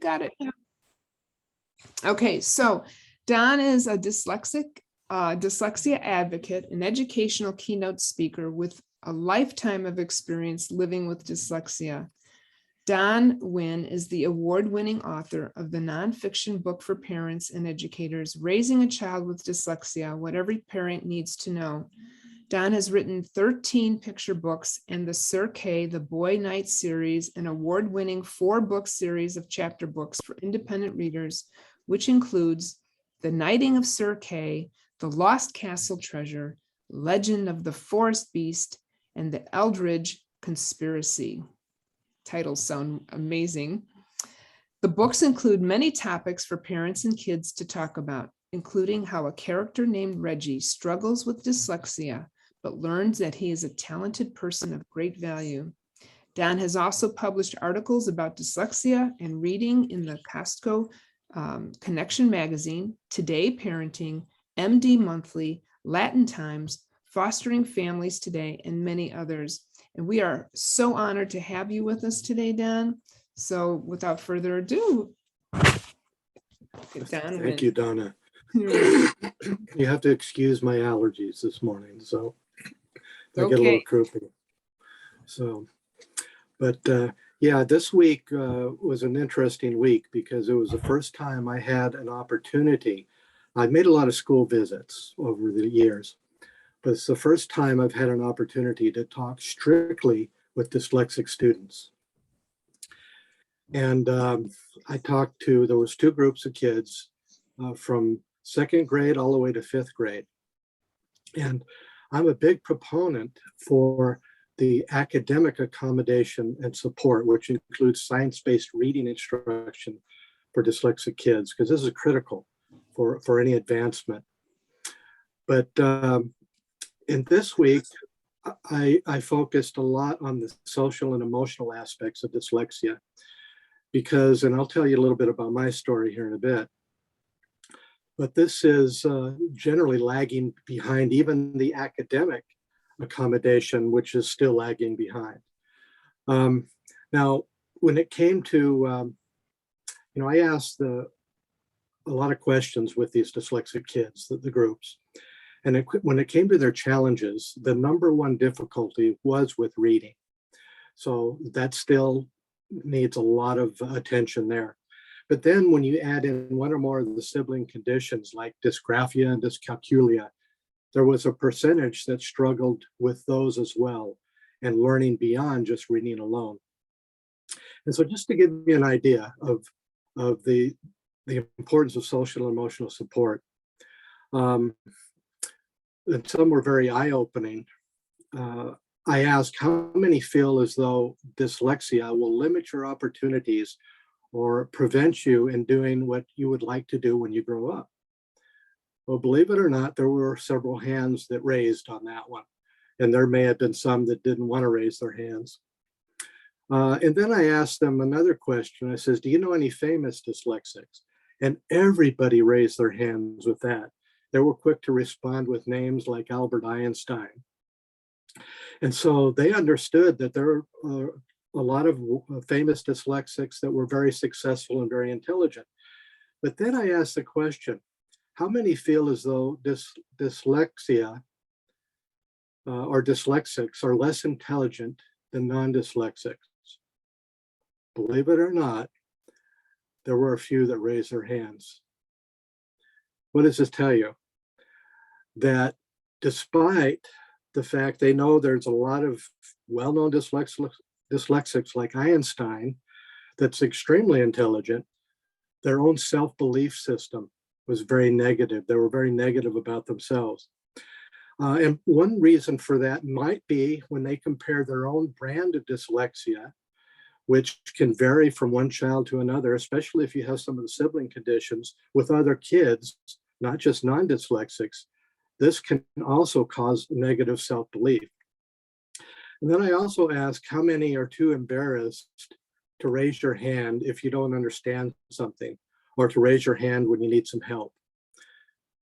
got it. Okay, so Don is a dyslexia advocate, an educational keynote speaker with a lifetime of experience living with dyslexia. Don Winn is the award-winning author of the nonfiction book for parents and educators, Raising a Child with Dyslexia, What Every Parent Needs to Know. Don has written 13 picture books and the Sir Kaye, the Boy Knight series, an award-winning 4-book series of chapter books for independent readers, which includes The Knighting of Sir Kaye, The Lost Castle Treasure, Legend of the Forest Beast, and the Eldridge Conspiracy. Titles sound amazing. The books include many topics for parents and kids to talk about, including how a character named Reggie struggles with dyslexia, but learns that he is a talented person of great value. Don has also published articles about dyslexia and reading in the Costco Connection magazine, Today Parenting, MD Monthly, Latin Times, Fostering Families Today, and many others. And we are so honored to have you with us today, Don. So without further ado, Don. Thank you, Donna. You have to excuse my allergies this morning, so I get a little croupy. So, but yeah, this week was an interesting week because it was the first time I had an opportunity. I've made a lot of school visits over the years, but it's the first time I've had an opportunity to talk strictly with dyslexic students. And there was 2 groups of kids from 2nd grade all the way to 5th grade. And I'm a big proponent for the academic accommodation and support, which includes science-based reading instruction for dyslexic kids, because this is critical for any advancement. But in this week, I focused a lot on the social and emotional aspects of dyslexia because, and I'll tell you a little bit about my story here in a bit, but this is generally lagging behind even the academic accommodation, which is still lagging behind. Now, when it came to, I asked a lot of questions with these dyslexic kids, the groups. And when it came to their challenges, the number one difficulty was with reading. So that still needs a lot of attention there. But then when you add in one or more of the sibling conditions like dysgraphia and dyscalculia, there was a percentage that struggled with those as well and learning beyond just reading alone. And so just to give you an idea of the importance of social and emotional support, and some were very eye-opening. I asked how many feel as though dyslexia will limit your opportunities or prevent you in doing what you would like to do when you grow up. Well, believe it or not, there were several hands that raised on that one. And there may have been some that didn't want to raise their hands. And then I asked them another question. I says, do you know any famous dyslexics? And everybody raised their hands with that. They were quick to respond with names like Albert Einstein. And so they understood that there are a lot of famous dyslexics that were very successful and very intelligent. But then I asked the question, how many feel as though dyslexia or dyslexics are less intelligent than non-dyslexics? Believe it or not, there were a few that raised their hands. What does this tell you? That despite the fact they know there's a lot of well-known dyslexics like Einstein that's extremely intelligent, their own self-belief system was very negative. They were very negative about themselves. And one reason for that might be when they compare their own brand of dyslexia, which can vary from one child to another, especially if you have some of the sibling conditions with other kids, not just non-dyslexics. This can also cause negative self-belief. And then I also ask how many are too embarrassed to raise your hand if you don't understand something, or to raise your hand when you need some help.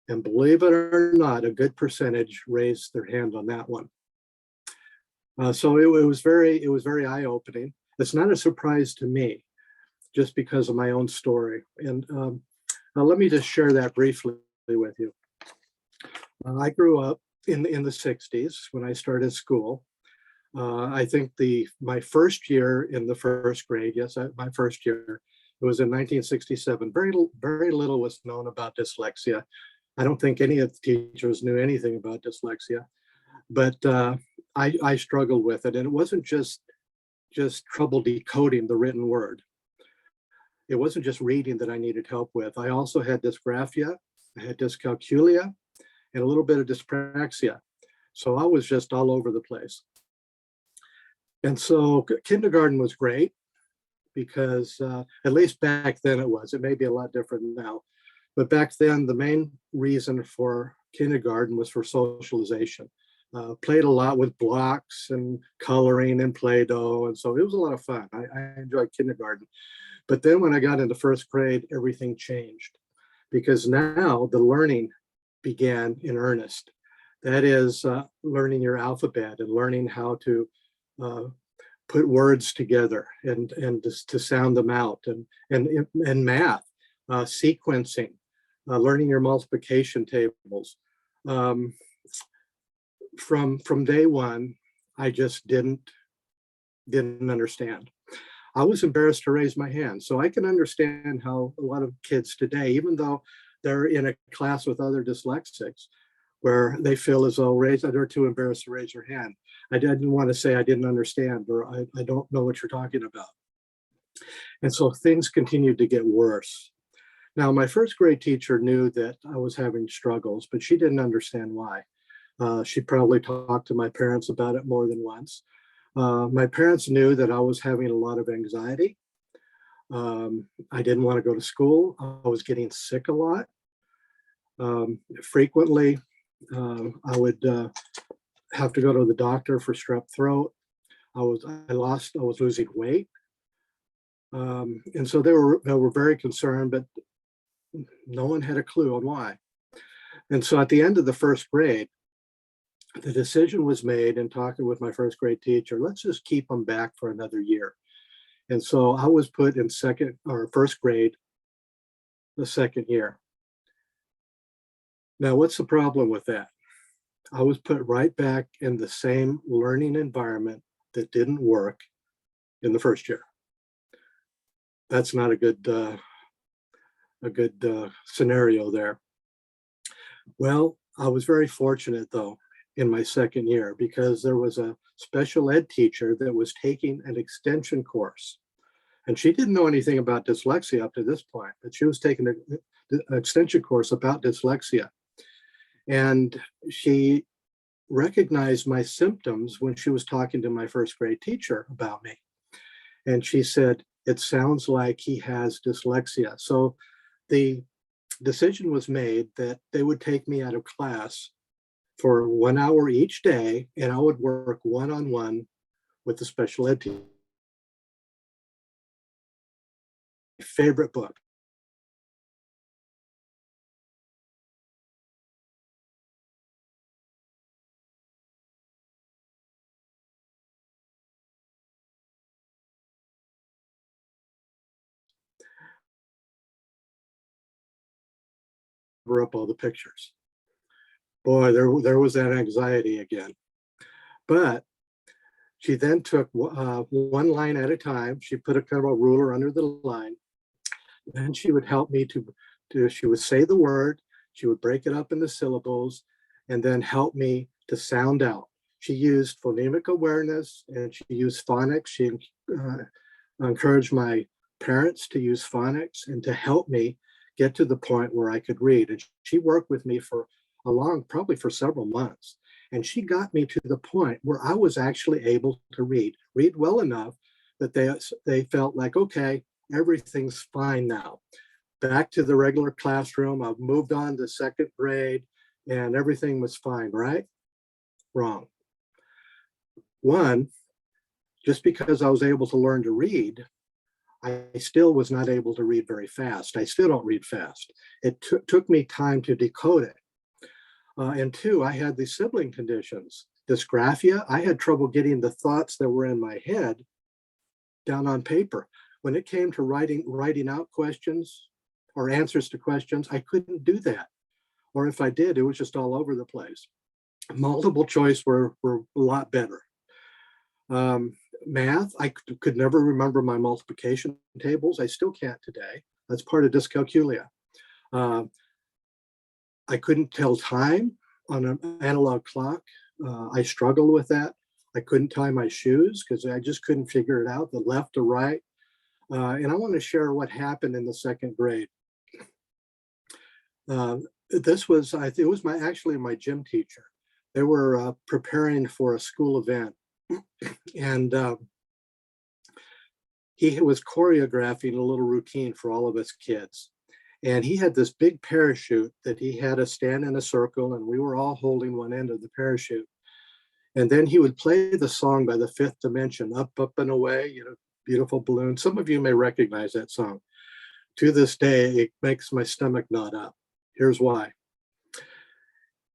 And believe it or not, a good percentage raised their hand on that one. So it was very eye-opening. It's not a surprise to me. just because of my own story. And now let me just share that briefly with you. I grew up in the 60s when I started school. I think my first year in the first grade, yes, my first year, it was in 1967. Very little was known about dyslexia. I don't think any of the teachers knew anything about dyslexia, but I struggled with it. And it wasn't just trouble decoding the written word. It wasn't just reading that I needed help with. I also had dysgraphia, I had dyscalculia, and a little bit of dyspraxia. So I was just all over the place. And so kindergarten was great because at least back then it was. It may be a lot different now. But back then, the main reason for kindergarten was for socialization. Played a lot with blocks and coloring and Play-Doh. And so it was a lot of fun. I enjoyed kindergarten. But then when I got into first grade, everything changed because now the learning began in earnest. That is learning your alphabet and learning how to put words together and to sound them out, and math, sequencing, learning your multiplication tables. From day one, I just didn't understand. I was embarrassed to raise my hand, so I can understand how a lot of kids today, even though they're in a class with other dyslexics, where they feel as though they're too embarrassed to raise their hand. I didn't want to say I didn't understand or I don't know what you're talking about. And so things continued to get worse. Now, my first grade teacher knew that I was having struggles, but she didn't understand why. She probably talked to my parents about it more than once. My parents knew that I was having a lot of anxiety. I didn't want to go to school. I was getting sick a lot. Frequently, I would have to go to the doctor for strep throat. I was losing weight. And so they were very concerned, but no one had a clue on why. And so at the end of the first grade, the decision was made in talking with my first grade teacher, let's just keep them back for another year. And so I was put in first grade the second year. Now, what's the problem with that? I was put right back in the same learning environment that didn't work in the first year. That's not a good scenario there. Well, I was very fortunate though in my second year because there was a special ed teacher that was taking an extension course. And she didn't know anything about dyslexia up to this point, but she was taking an extension course about dyslexia. And she recognized my symptoms when she was talking to my first grade teacher about me. And she said, it sounds like he has dyslexia. So the decision was made that they would take me out of class for 1 hour each day, and I would work one-on-one with the special ed teacher. My favorite book. Cover up all the pictures. Boy, there was that anxiety again. But she then took one line at a time. She put a kind of a ruler under the line. Then she would help me she would say the word, she would break it up into syllables, and then help me to sound out. She used phonemic awareness and she used phonics. She encouraged my parents to use phonics and to help me get to the point where I could read. And she worked with me for probably for several months. And she got me to the point where I was actually able to read well enough that they felt like, okay, everything's fine now. Back to the regular classroom. I've moved on to second grade and everything was fine, right? Wrong. One, just because I was able to learn to read, I still was not able to read very fast. I still don't read fast. It took me time to decode it. And two, I had these sibling conditions. Dysgraphia, I had trouble getting the thoughts that were in my head down on paper. when it came to writing out questions or answers to questions, I couldn't do that. Or if I did, it was just all over the place. Multiple choice were a lot better. Math, I could never remember my multiplication tables. I still can't today. That's part of dyscalculia. I couldn't tell time on an analog clock. I struggled with that. I couldn't tie my shoes because I just couldn't figure it out, the left or right. And I want to share what happened in the second grade. This was, it was actually my gym teacher. They were preparing for a school event. And he was choreographing a little routine for all of us kids. And he had this big parachute that he had us stand in a circle, and we were all holding one end of the parachute. And then he would play the song by the Fifth Dimension, Up, Up and Away, you know, beautiful balloon. Some of you may recognize that song. To this day, it makes my stomach knot up. Here's why.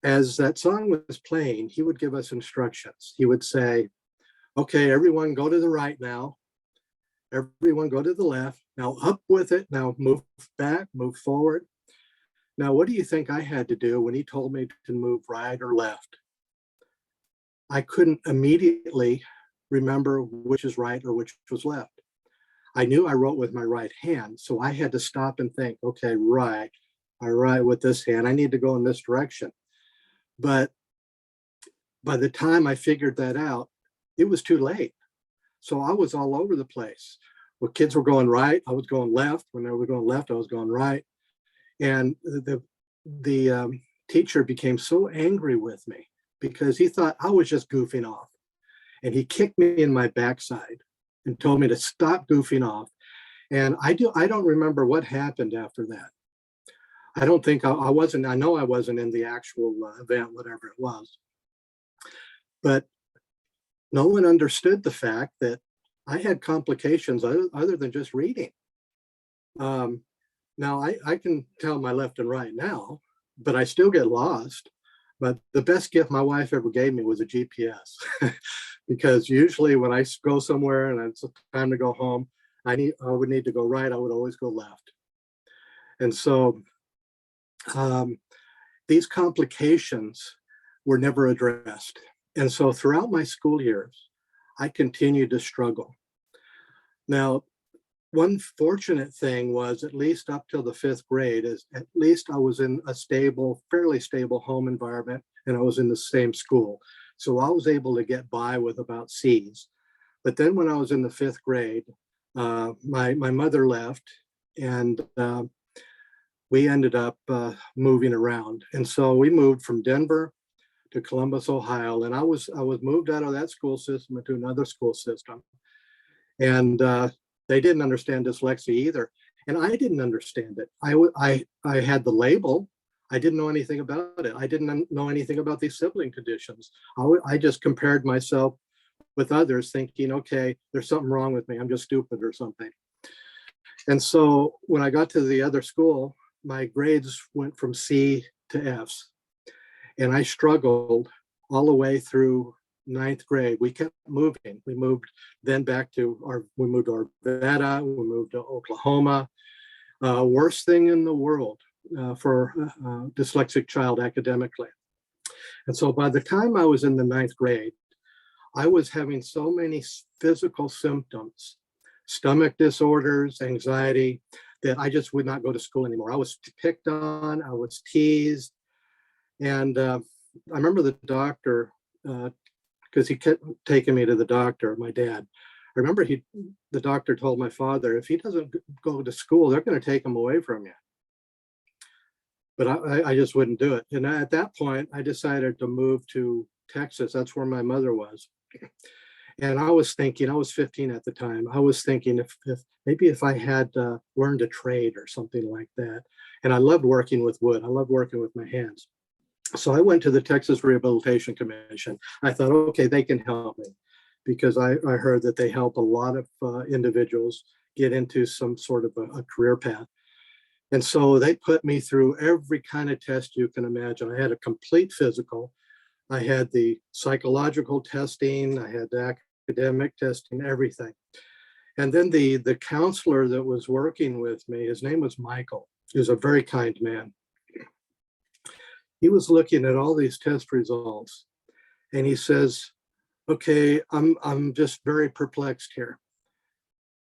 As that song was playing, he would give us instructions. He would say, okay, everyone go to the right now. Everyone go to the left. Now up with it. Now move back, move forward. Now, what do you think I had to do when he told me to move right or left? I couldn't immediately remember which is right or which was left. I knew I wrote with my right hand, so I had to stop and think, okay, right, I write with this hand. I need to go in this direction. But by the time I figured that out, it was too late. So I was all over the place. When kids were going right, I was going left. When they were going left, I was going right. And the teacher became so angry with me because he thought I was just goofing off. And he kicked me in my backside and told me to stop goofing off. And I don't remember what happened after that. I don't think I know I wasn't in the actual event, whatever it was. But no one understood the fact that I had complications other than just reading. Now, I can tell my left and right now, but I still get lost. But the best gift my wife ever gave me was a GPS. Because usually when I go somewhere and it's time to go home, I would need to go right, I would always go left. And so these complications were never addressed. And so throughout my school years, I continued to struggle. Now, one fortunate thing was, at least up till the fifth grade, is at least I was in a stable, fairly stable home environment, and I was in the same school. So I was able to get by with about C's. But then when I was in the fifth grade, my mother left, and we ended up moving around. And so we moved from Denver to Columbus, Ohio, and I was moved out of that school system into another school system. And they didn't understand dyslexia either. And I didn't understand it. I had the label. I didn't know anything about it. I didn't know anything about these sibling conditions. I just compared myself with others thinking, okay, there's something wrong with me. I'm just stupid or something. And so when I got to the other school, my grades went from C to F's. And I struggled all the way through ninth grade. We kept moving. We moved then back to we moved to Arvada, we moved to Oklahoma. Worst thing in the world for a dyslexic child academically. And so by the time I was in the ninth grade, I was having so many physical symptoms, stomach disorders, anxiety, that I just would not go to school anymore. I was picked on, I was teased. And I remember the doctor, because he kept taking me to the doctor, my dad. I remember the doctor told my father, if he doesn't go to school, they're going to take him away from you. But I just wouldn't do it. And at that point, I decided to move to Texas. That's where my mother was. And I was thinking, I was 15 at the time. I was thinking if maybe if I had learned a trade or something like that. And I loved working with wood. I loved working with my hands. So I went to the Texas Rehabilitation Commission. I thought, okay, they can help me, because I heard that they help a lot of individuals get into some sort of a career path. And so they put me through every kind of test you can imagine. I had a complete physical. I had the psychological testing. I had the academic testing, everything. And then the counselor that was working with me, his name was Michael. He was a very kind man. He was looking at all these test results and he says, okay, I'm just very perplexed here,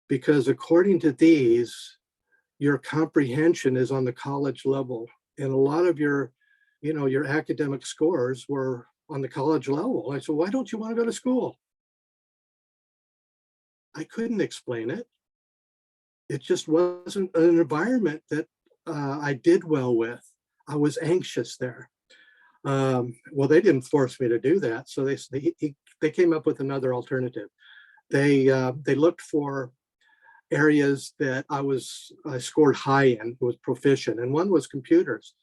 because according to these, your comprehension is on the college level, and a lot of your, your academic scores were on the college level. I said, why don't you want to go to school? I couldn't explain it. It just wasn't an environment that I did well with. I was anxious there. Well, they didn't force me to do that, so they came up with another alternative. They looked for areas that I scored high in, was proficient, and one was computers.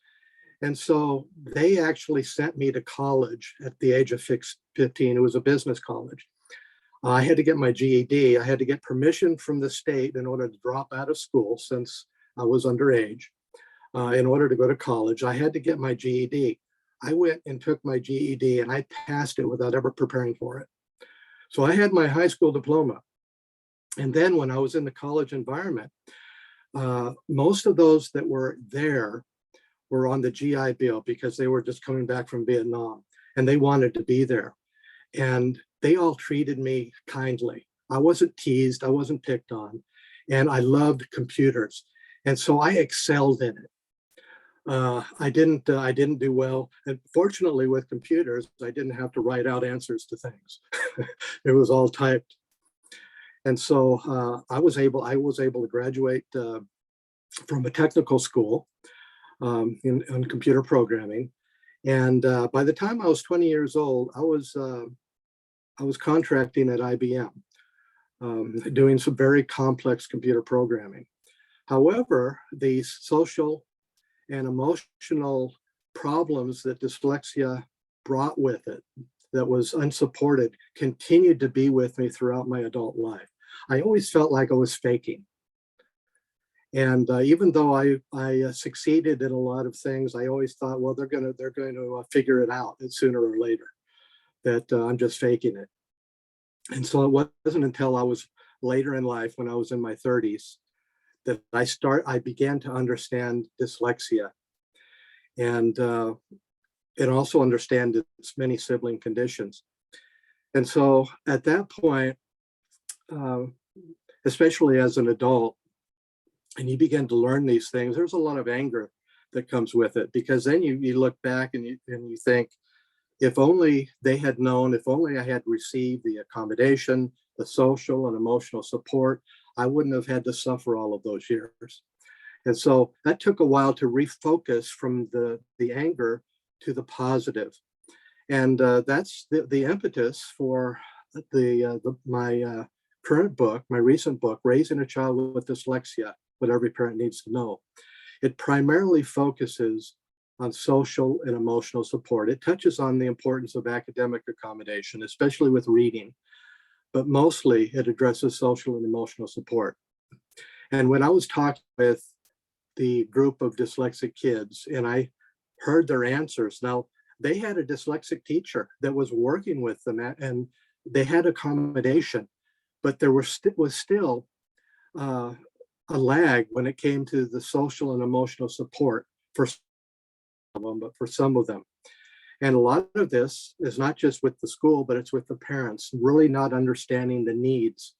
And so they actually sent me to college at the age of 15. It was a business college. I had to get my GED. I had to get permission from the state in order to drop out of school since I was underage. In order to go to college, I had to get my GED. I went and took my GED and I passed it without ever preparing for it. So I had my high school diploma. And then when I was in the college environment, most of those that were there were on the GI Bill because they were just coming back from Vietnam and they wanted to be there. And they all treated me kindly. I wasn't teased, I wasn't picked on, and I loved computers. And so I excelled in it. I didn't do well. And fortunately with computers, I didn't have to write out answers to things. It was all typed. And so I was able to graduate from a technical school in computer programming. And by the time I was 20 years old, I was contracting at IBM, doing some very complex computer programming. However, the social and emotional problems that dyslexia brought with it, that was unsupported, continued to be with me throughout my adult life. I always felt like I was faking. And even though I succeeded in a lot of things, I always thought, well, they're going to figure it out sooner or later, that I'm just faking it. And so it wasn't until I was later in life, when I was in my 30s, that I began to understand dyslexia, and also understand its many sibling conditions. And so at that point, especially as an adult, and you begin to learn these things, there's a lot of anger that comes with it, because then you look back and you think, if only they had known, if only I had received the accommodation, the social and emotional support, I wouldn't have had to suffer all of those years. And so that took a while to refocus from the anger to the positive. And that's the impetus for my current book, my recent book, Raising a Child with Dyslexia, What Every Parent Needs to Know. It primarily focuses on social and emotional support. It touches on the importance of academic accommodation, especially with reading, but mostly it addresses social and emotional support. And when I was talking with the group of dyslexic kids and I heard their answers, now they had a dyslexic teacher that was working with them and they had accommodation, but there was still a lag when it came to the social and emotional support for some of them, but for some of them. And a lot of this is not just with the school, but it's with the parents, really not understanding the needs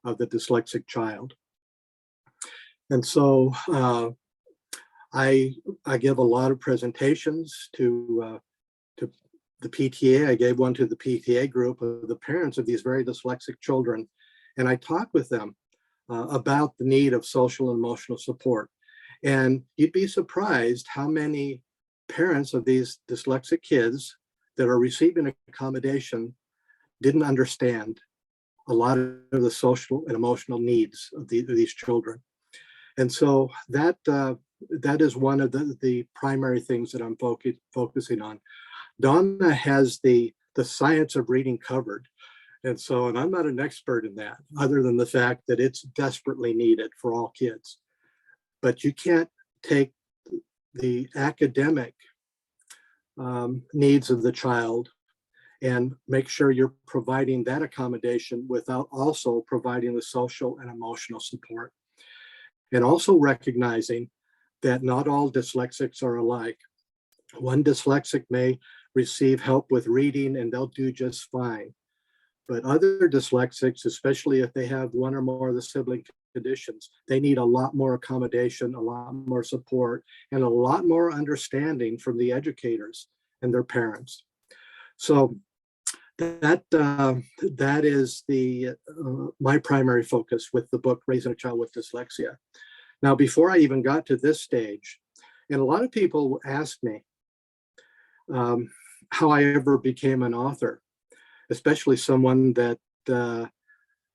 of the dyslexic child. And so I give a lot of presentations to the PTA. I gave one to the PTA group of the parents of these very dyslexic children. And I talked with them about the need of social and emotional support. And you'd be surprised how many parents of these dyslexic kids that are receiving accommodation didn't understand a lot of the social and emotional needs of these children. And so that is one of the primary things that I'm focusing on. Donna has the science of reading covered. And I'm not an expert in that, other than the fact that it's desperately needed for all kids. But you can't take the academic needs of the child and make sure you're providing that accommodation without also providing the social and emotional support. And also recognizing that not all dyslexics are alike. One dyslexic may receive help with reading and they'll do just fine. But other dyslexics, especially if they have one or more of the sibling conditions, they need a lot more accommodation, a lot more support, and a lot more understanding from the educators and their parents. So that is my primary focus with the book, Raising a Child with Dyslexia. Now, before I even got to this stage, and a lot of people ask me how I ever became an author, especially someone that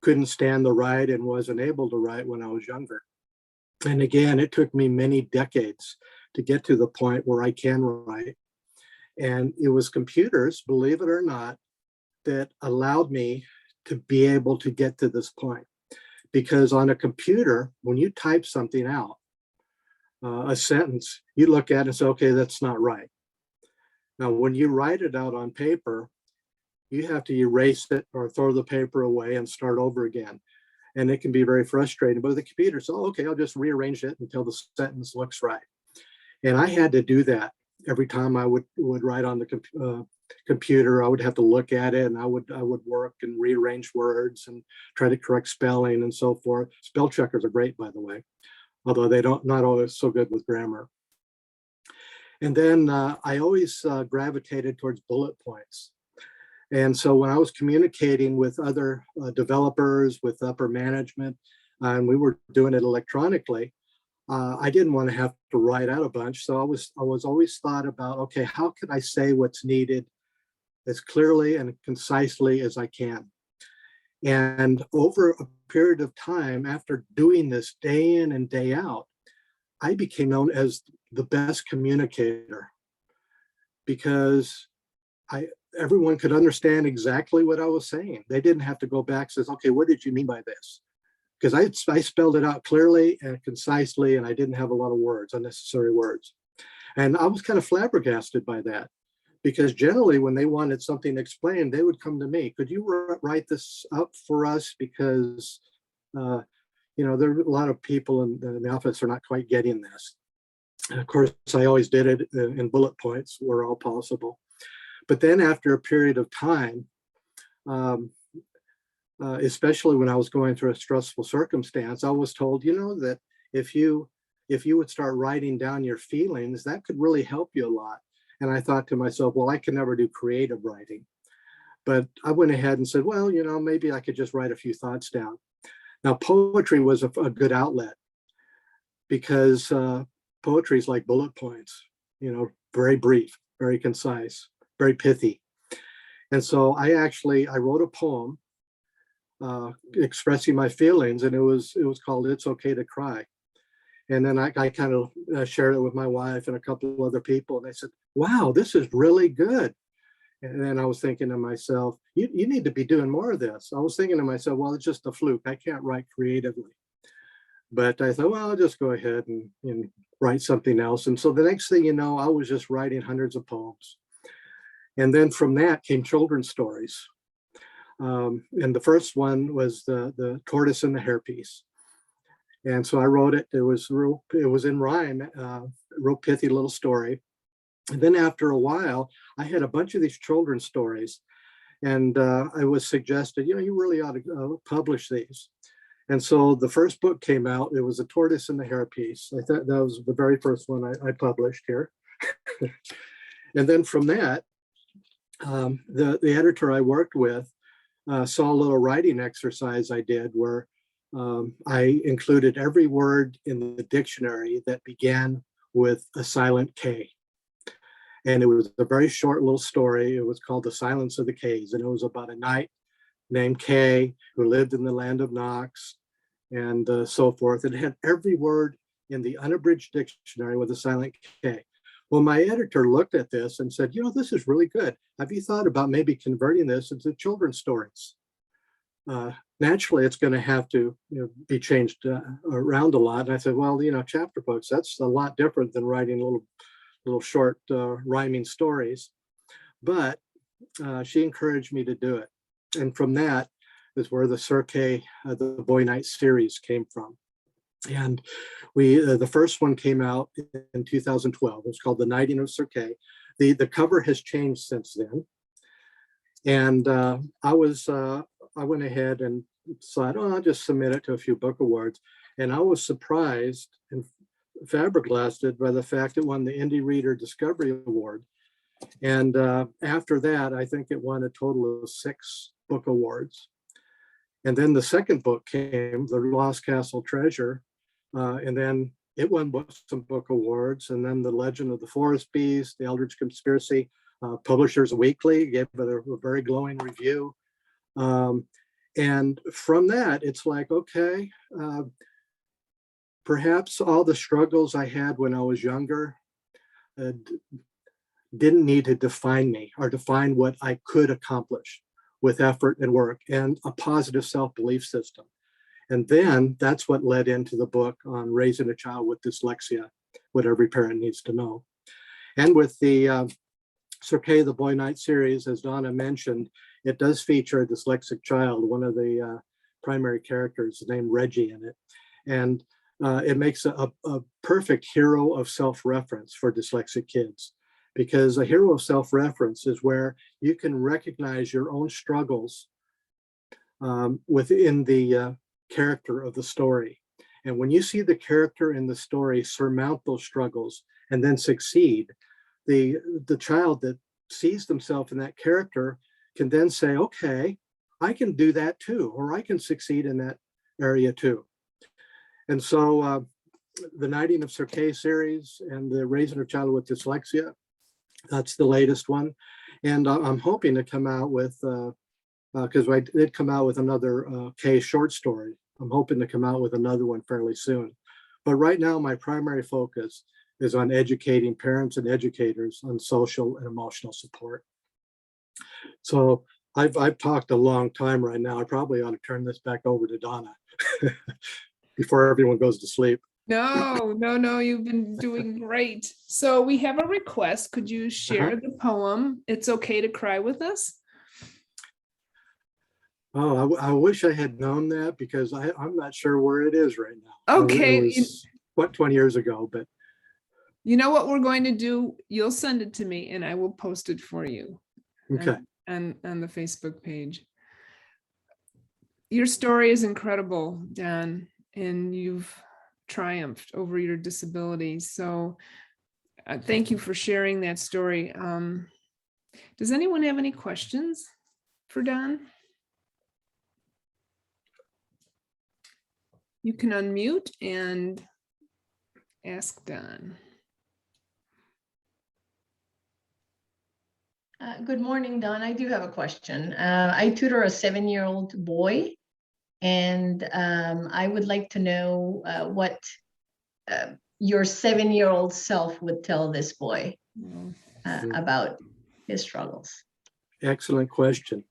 couldn't stand to write and wasn't able to write when I was younger. And again, it took me many decades to get to the point where I can write. And it was computers, believe it or not, that allowed me to be able to get to this point. Because on a computer, when you type something out, a sentence, you look at it and say, okay, that's not right. Now, when you write it out on paper, you have to erase it or throw the paper away and start over again. And it can be very frustrating. But with the computer, so okay, I'll just rearrange it until the sentence looks right. And I had to do that every time I would write on the computer. I would have to look at it, and I would work and rearrange words and try to correct spelling and so forth. Spell checkers are great, by the way, although they not always so good with grammar. And then I always gravitated towards bullet points. And so when I was communicating with other developers, with upper management, and we were doing it electronically, I didn't want to have to write out a bunch. So I was always thought about, okay, how can I say what's needed as clearly and concisely as I can? And over a period of time, after doing this day in and day out, I became known as the best communicator, because everyone could understand exactly what I was saying. They didn't have to go back and say, okay, what did you mean by this? Because I spelled it out clearly and concisely, and I didn't have a lot of words, unnecessary words. And I was kind of flabbergasted by that, because generally when they wanted something explained, they would come to me. Could you write this up for us? Because there are a lot of people in the office are not quite getting this. And of course, I always did it in bullet points where all possible. But then after a period of time, especially when I was going through a stressful circumstance, I was told, that if you would start writing down your feelings, that could really help you a lot. And I thought to myself, well, I can never do creative writing. But I went ahead and said, well, maybe I could just write a few thoughts down. Now, poetry was a good outlet, because poetry is like bullet points, very brief, very concise, very pithy. And so I wrote a poem expressing my feelings, and it was called "It's Okay to Cry." And then I kind of shared it with my wife and a couple of other people, and they said, wow, this is really good. And then I was thinking to myself, you need to be doing more of this. I was thinking to myself, well, it's just a fluke. I can't write creatively. But I thought, well, I'll just go ahead and write something else. And so the next thing you know, I was just writing hundreds of poems. And then from that came children's stories. And the first one was the tortoise and the hairpiece. And so I wrote it. It was in rhyme, real pithy little story. And then after a while, I had a bunch of these children's stories, and I was suggested, you really ought to publish these. And so the first book came out. It was A Tortoise and the Hairpiece. I thought that was the very first one I published here. And then from that, the editor I worked with saw a little writing exercise I did where I included every word in the dictionary that began with a silent K. And it was a very short little story. It was called The Silence of the Kays. And it was about a knight named Kay who lived in the land of Nox and so forth. It had every word in the unabridged dictionary with a silent K. Well, my editor looked at this and said, this is really good. Have you thought about maybe converting this into children's stories? Naturally, it's going to have to be changed around a lot. And I said, well, chapter books, that's a lot different than writing little short rhyming stories. But she encouraged me to do it. And from that is where the Sir Kaye, the Boy Knight series came from. And the first one came out in 2012. It was called The Knighting of Sir Kaye. The cover has changed since then. And I went ahead and decided, oh, I'll just submit it to a few book awards. And I was surprised and flabbergasted by the fact it won the Indie Reader Discovery Award. And after that, I think it won a total of 6 book awards. And then the second book came, The Lost Castle Treasure, and then it won some book awards. And then The Legend of the Forest Beast, The Eldridge Conspiracy, Publishers Weekly gave it a very glowing review. And from that, it's like, okay, perhaps all the struggles I had when I was younger didn't need to define me or define what I could accomplish with effort and work and a positive self-belief system. And then that's what led into the book on raising a child with dyslexia, what every parent needs to know. And with the Sir Kaye, the Boy Knight series, as Donna mentioned, it does feature a dyslexic child, one of the primary characters named Reggie in it. And it makes a perfect hero of self-reference for dyslexic kids, because a hero of self-reference is where you can recognize your own struggles within the character of the story. And when you see the character in the story surmount those struggles and then succeed, the child that sees themselves in that character can then say, okay, I can do that too, or I can succeed in that area too. And so the Knighting of Sir Kaye series and the Raising a Child with Dyslexia, that's the latest one. And I'm hoping to come out with, because I did come out with another Kaye short story. I'm hoping to come out with another one fairly soon. But right now, my primary focus is on educating parents and educators on social and emotional support. So I've talked a long time right now. I probably ought to turn this back over to Donna before everyone goes to sleep. No, you've been doing great. So we have a request. Could you share the poem, It's Okay to Cry, with us? Oh, I wish I had known that, because I'm not sure where it is right now. Okay. It was, what, 20 years ago, but. You know what we're going to do? You'll send it to me and I will post it for you. Okay. And on the Facebook page. Your story is incredible, Dan, and you've triumphed over your disability. So thank you for sharing that story. Does anyone have any questions for Don? You can unmute and ask Don. Good morning, Don. I do have a question. I tutor a 7-year-old boy, and I would like to know what your 7-year-old self would tell this boy about his struggles. Excellent question.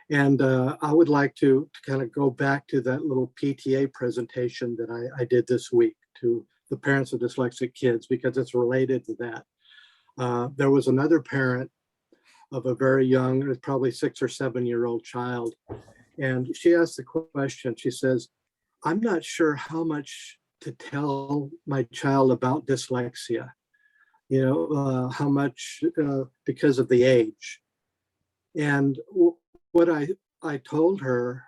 And I would like to kind of go back to that little PTA presentation that I did this week to the parents of dyslexic kids, because it's related to that. There was another parent of a very young, probably 6 or 7-year-old child. And she asked the question, she says, I'm not sure how much to tell my child about dyslexia, how much because of the age. And what I told her,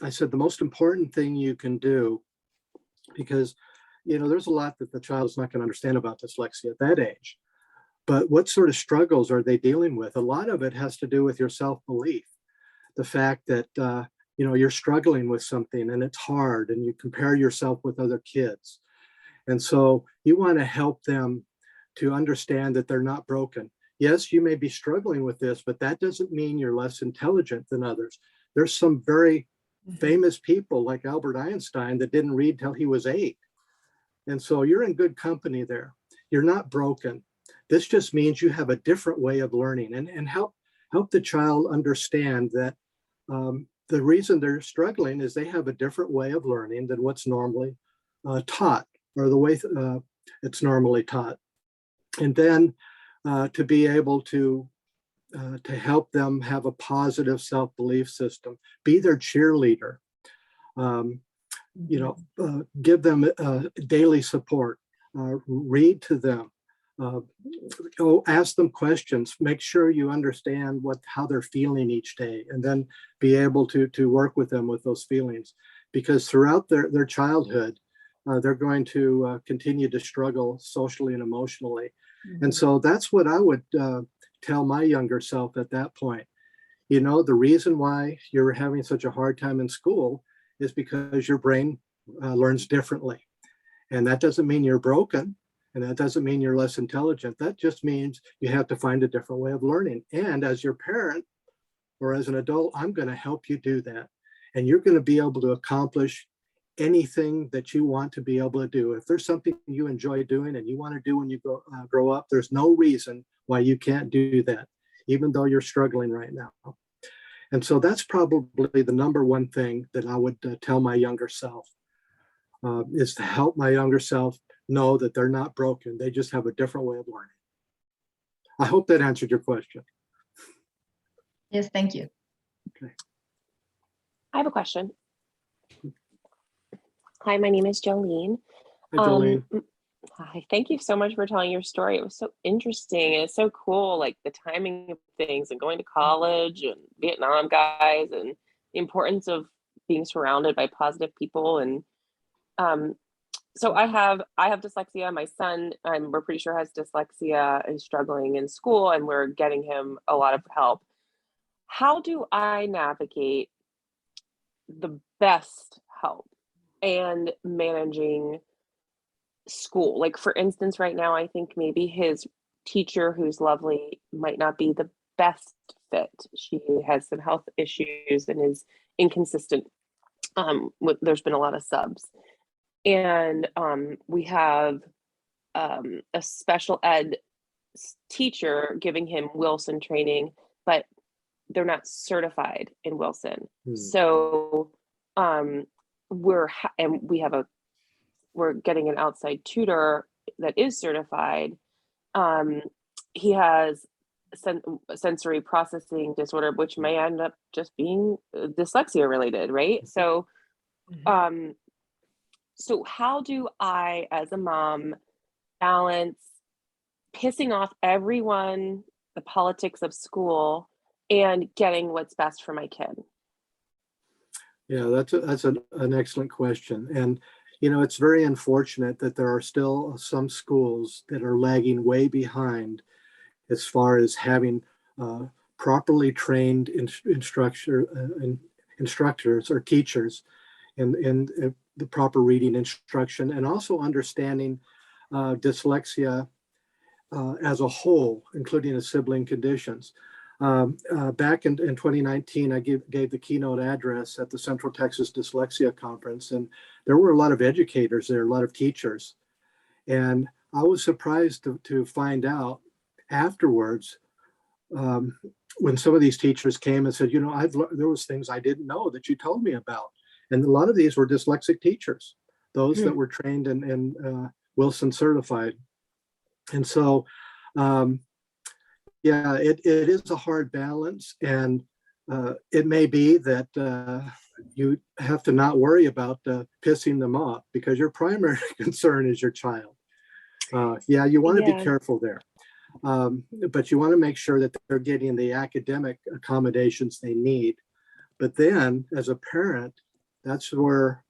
I said, the most important thing you can do, because, there's a lot that the child is not going to understand about dyslexia at that age. But what sort of struggles are they dealing with? A lot of it has to do with your self-belief. The fact that, you're struggling with something and it's hard and you compare yourself with other kids. And so you want to help them to understand that they're not broken. Yes, you may be struggling with this, but that doesn't mean you're less intelligent than others. There's some very famous people like Albert Einstein that didn't read till he was 8. And so you're in good company there. You're not broken. This just means you have a different way of learning, and help the child understand that the reason they're struggling is they have a different way of learning than what's normally taught, or the way it's normally taught. And then to be able to to help them have a positive self-belief system. Be their cheerleader. Give them daily support. Read to them. Ask them questions. Make sure you understand how they're feeling each day, and then be able to work with them with those feelings. Because throughout their childhood, they're going to continue to struggle socially and emotionally. And so that's what I would tell my younger self at that point. The reason why you're having such a hard time in school is because your brain learns differently. And that doesn't mean you're broken, and that doesn't mean you're less intelligent. That just means you have to find a different way of learning. And as your parent or as an adult, I'm going to help you do that. And you're going to be able to accomplish anything that you want to be able to do. If there's something you enjoy doing and you want to do when you grow up, there's no reason why you can't do that, even though you're struggling right now. And so that's probably the number one thing that I would tell my younger self, is to help my younger self know that they're not broken. They just have a different way of learning. I hope that answered your question. Yes, thank you. Okay. I have a question. Hi, my name is Jolene. Hi, Jolene. Hi, thank you so much for telling your story. It was so interesting. And it's so cool, like the timing of things and going to college and Vietnam guys and the importance of being surrounded by positive people. And so I have dyslexia. My son, we're pretty sure has dyslexia and struggling in school, and we're getting him a lot of help. How do I navigate the best help and managing school? Like, for instance, right now, I think maybe his teacher, who's lovely, might not be the best fit. She has some health issues and is inconsistent. There's been a lot of subs. And we have a special ed teacher giving him Wilson training, but they're not certified in Wilson. So we're getting an outside tutor that is certified. He has sensory processing disorder, which may end up just being dyslexia related, right? So, so how do I, as a mom, balance pissing off everyone, the politics of school, and getting what's best for my kid? Yeah, that's an excellent question. And, it's very unfortunate that there are still some schools that are lagging way behind as far as having properly trained instructors or teachers in the proper reading instruction, and also understanding dyslexia as a whole, including the sibling conditions. Back in 2019, I gave the keynote address at the Central Texas Dyslexia Conference, and there were a lot of educators there, a lot of teachers. And I was surprised to find out afterwards, when some of these teachers came and said, there was things I didn't know that you told me about. And a lot of these were dyslexic teachers, those that were trained and Wilson certified. And so, it is a hard balance, and it may be that you have to not worry about pissing them off, because your primary concern is your child. You want to be careful there, but you want to make sure that they're getting the academic accommodations they need. But then, as a parent, that's where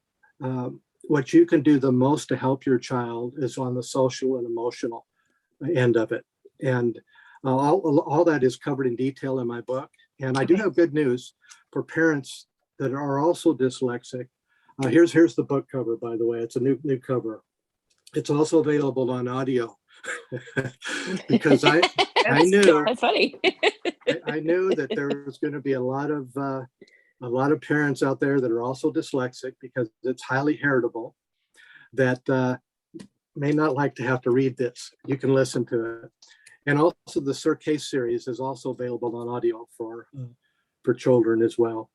what you can do the most to help your child is on the social and emotional end of it. And all that is covered in detail in my book. And I do have good news for parents that are also dyslexic. Here's the book cover, by the way. It's a new cover. It's also available on audio because I knew that's funny. I knew that there was going to be a lot of parents out there that are also dyslexic, because it's highly heritable, that may not like to have to read this. You can listen to it. And also the Sir Kaye series is also available on audio for children as well.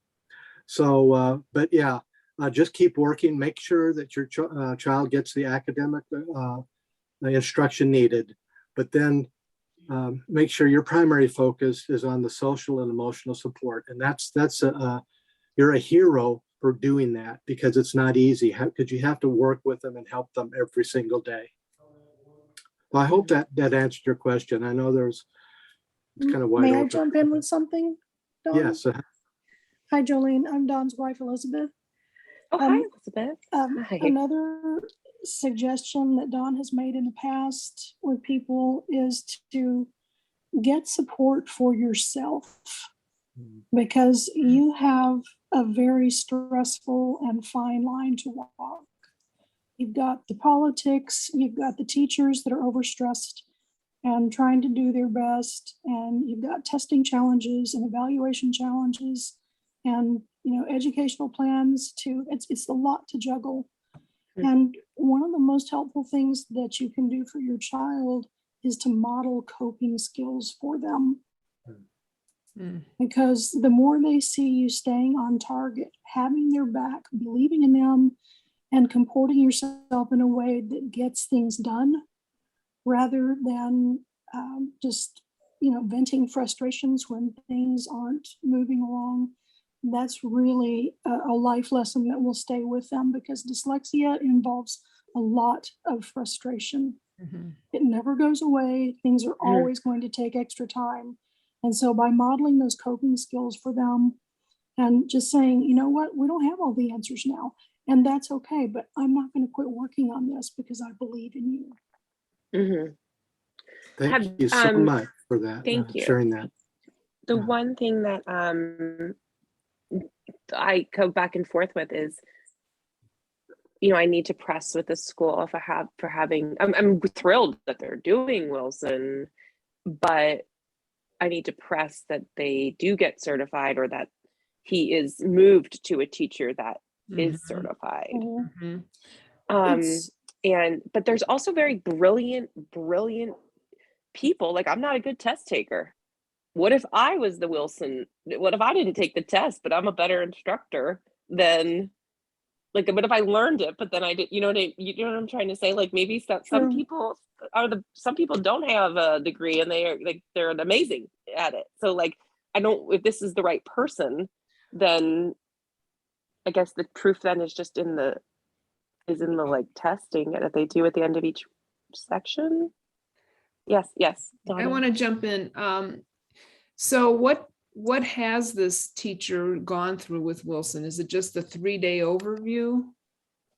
So, but just keep working. Make sure that your child gets the academic instruction needed. But then make sure your primary focus is on the social and emotional support. And you're a hero for doing that, because it's not easy, because you have to work with them and help them every single day. Well, I hope that answered your question. I know it's kind of wide May open. I jump in with something, Don? Yes. Hi, Jolene. I'm Don's wife, Elizabeth. Oh, hi, Elizabeth. Hi. Another suggestion that Don has made in the past with people is to get support for yourself, because you have a very stressful and fine line to walk. You've got the politics, you've got the teachers that are overstressed and trying to do their best, and you've got testing challenges and evaluation challenges and educational plans too. It's a lot to juggle. And one of the most helpful things that you can do for your child is to model coping skills for them. Because the more they see you staying on target, having their back, believing in them, and comporting yourself in a way that gets things done, rather than just venting frustrations when things aren't moving along, that's really a life lesson that will stay with them, because dyslexia involves a lot of frustration. It never goes away. Things are always going to take extra time. And so by modeling those coping skills for them and just saying, you know what, we don't have all the answers now, and that's okay, but I'm not going to quit working on this because I believe in you. Thank you so much for that. Thank you. Sharing that. The one thing that I go back and forth with is, I need to press with the school for having, I'm thrilled that they're doing Wilson, but I need to press that they do get certified, or that he is moved to a teacher that is certified. But there's also very brilliant people. Like, I'm not a good test taker. What if I was the Wilson? What if I didn't take the test, but I'm a better instructor than, like, what if I learned it, but then I did, you know what I'm trying to say? Like, maybe some people some people don't have a degree and they're amazing at it. So, like, if this is the right person, then I guess the proof then is just in the like testing that they do at the end of each section. Yes. I want to jump in. So what has this teacher gone through with Wilson? Is it just the 3-day overview?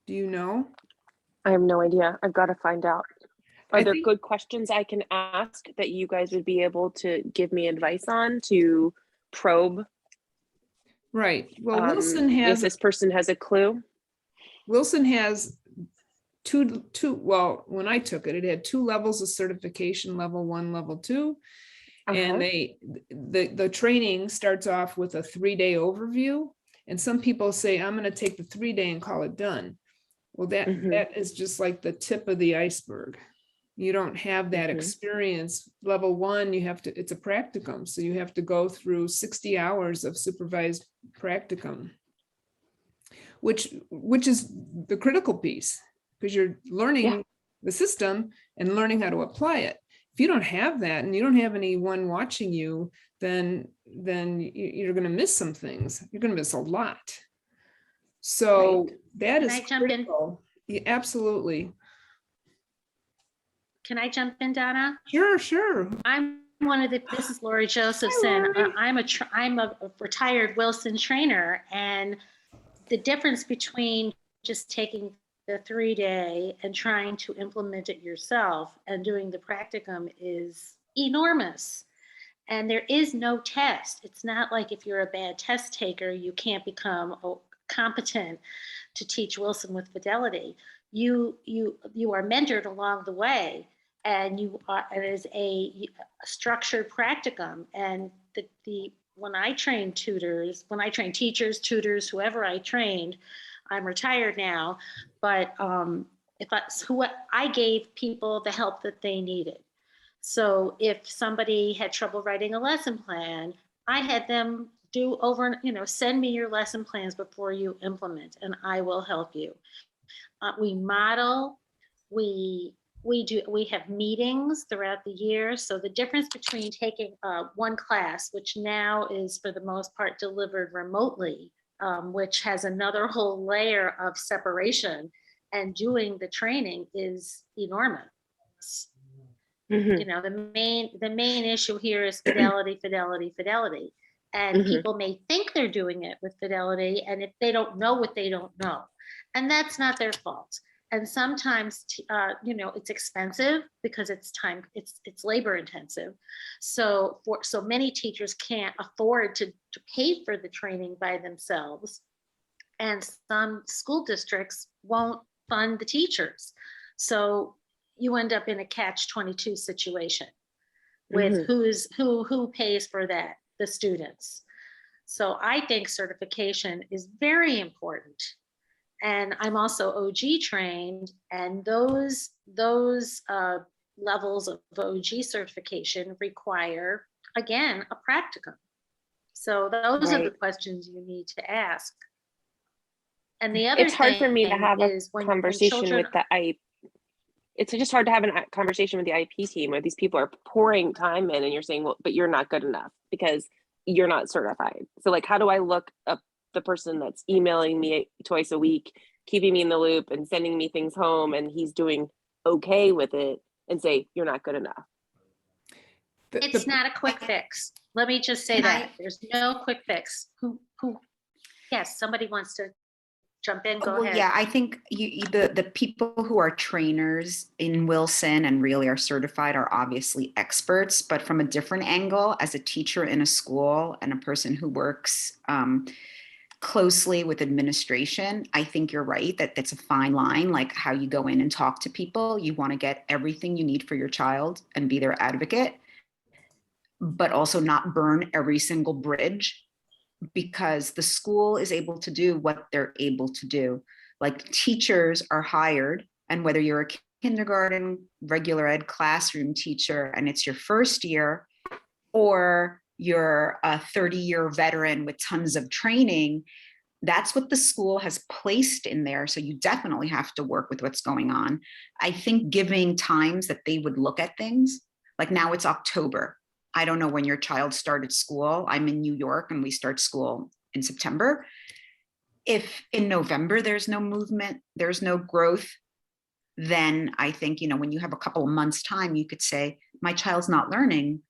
Do you know? I have no idea. I've got to find out. Are there good questions I can ask that you guys would be able to give me advice on to probe? Right. Well, Wilson has, if this person has a clue. Wilson has two. Well, when I took it, it had 2 levels of certification: level 1, level 2. And the training starts off with a 3-day overview. And some people say, I'm going to take the 3-day and call it done. Well, that is just like the tip of the iceberg. You don't have that experience. Level 1, it's a practicum. So you have to go through 60 hours of supervised practicum, which is the critical piece, because you're learning the system and learning how to apply it. If you don't have that and you don't have anyone watching you, then you're going to miss some things. You're going to miss a lot. So that is critical. Yeah, absolutely. Can I jump in, Donna? Sure. This is Lori Josephson. I'm a retired Wilson trainer, and the difference between just taking the 3-day and trying to implement it yourself and doing the practicum is enormous. And there is no test. It's not like if you're a bad test taker, you can't become competent to teach Wilson with fidelity. You are mentored along the way, and it is a structured practicum. And when I train teachers, tutors, whoever I trained, I'm retired now, but I gave people the help that they needed. So if somebody had trouble writing a lesson plan, I had them send me your lesson plans before you implement, and I will help you. We model, we we have meetings throughout the year. So the difference between taking one class, which now is for the most part delivered remotely, which has another whole layer of separation, and doing the training is enormous. You know, the main issue here is fidelity, fidelity, fidelity. And people may think they're doing it with fidelity, and if they don't know what they don't know, and that's not their fault. And sometimes, you know, it's expensive because it's time, it's labor intensive. So many teachers can't afford to pay for the training by themselves. And some school districts won't fund the teachers. So you end up in a catch-22 situation with who pays for that, the students. So I think certification is very important. And I'm also OG trained, and those levels of OG certification require, again, a practicum. So those are the questions you need to ask. And the other it's hard for me to have a conversation with the IEP. It's just hard to have a conversation with the IEP team where these people are pouring time in and you're saying, well, but you're not good enough because you're not certified. So like, how do I look up the person that's emailing me twice a week, keeping me in the loop and sending me things home, and he's doing okay with it, and say, you're not good enough? It's not a quick fix. Let me just say that. There's no quick fix. Yes, somebody wants to jump in, go ahead. Yeah, I think the people who are trainers in Wilson and really are certified are obviously experts, but from a different angle, as a teacher in a school and a person who works closely with administration, I think you're right that that's a fine line, like how you go in and talk to people. You want to get everything you need for your child and be their advocate, but also not burn every single bridge, because the school is able to do what they're able to do. Like, teachers are hired, and whether you're a kindergarten regular ed classroom teacher and it's your first year, or you're a 30-year veteran with tons of training, that's what the school has placed in there. So you definitely have to work with what's going on. I think giving times that they would look at things, like now it's October. I don't know when your child started school. I'm in New York and we start school in September. If in November there's no movement, there's no growth, then I think, you know, when you have a couple of months time, you could say, my child's not learning